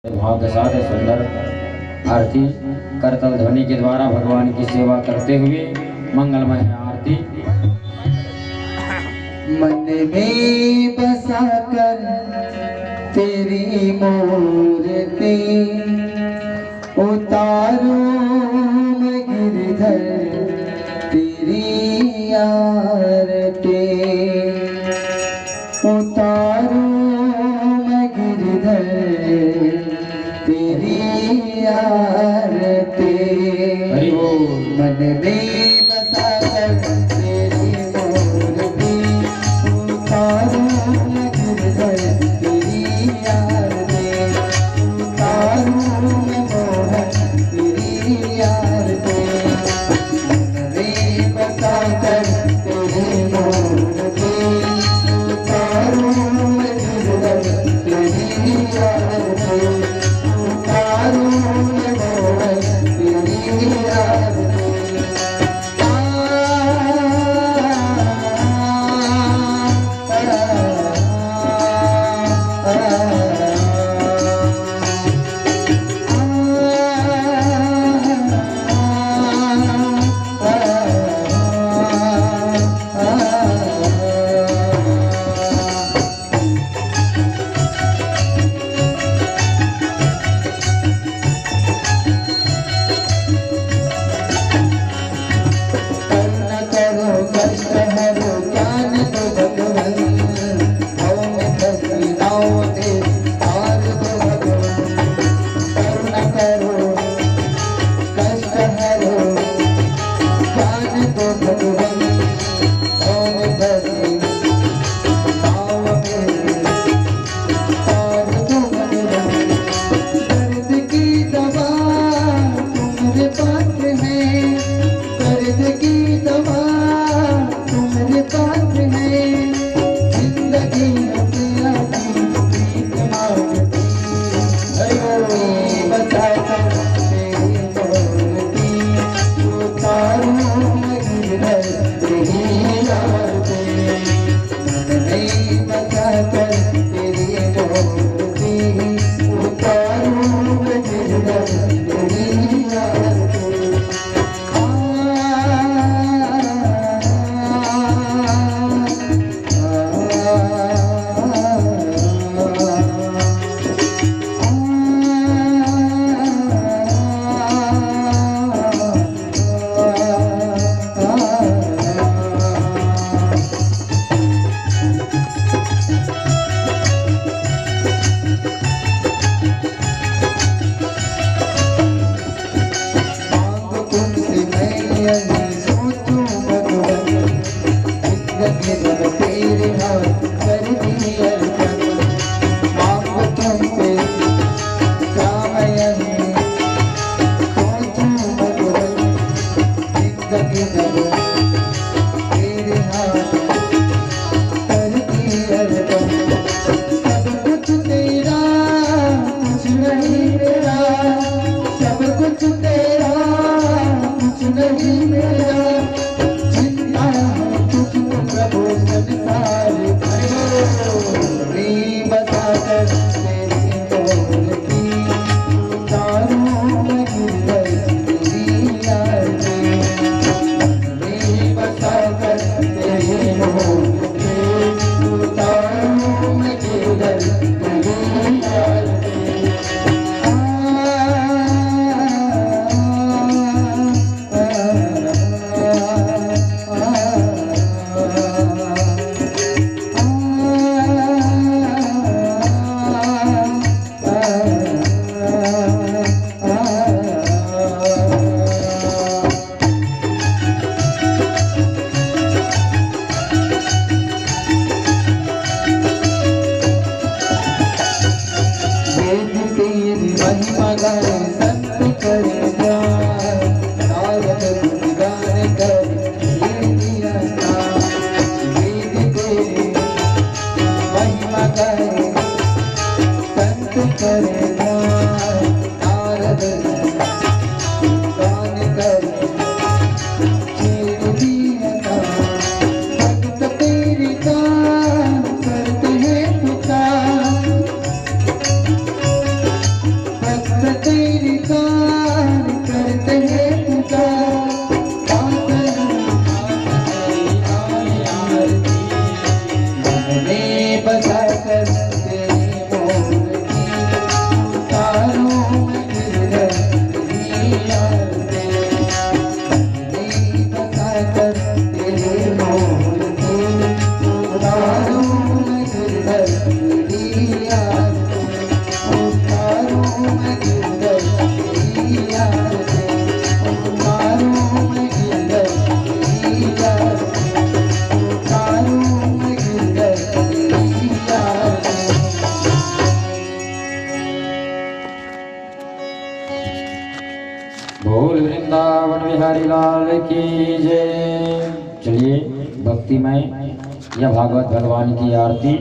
भाव के साथ सुंदर आरती करतल ध्वनि के द्वारा भगवान की सेवा करते हुए मंगलमय आरती। मन में बसा कर तेरी मूर्ति उतारूं मैं गिरधर तेरी आरती उतारूं मैं गिरधर तेरी आरती। मन में बसा कर तेरी मूर्ति उतारूं मैं गिरधर तेरी आरती उतारूं मैं मोहन तेरी आरती। मन में बसा कर तेरी मूर्ति उतारूं मैं गिरधर तेरी आरती उतारूं मैं मोहन तेरी आरती। वृंदावन बिहारी लाल की जय। चलिए भक्तिमय यह भागवत भगवान की आरती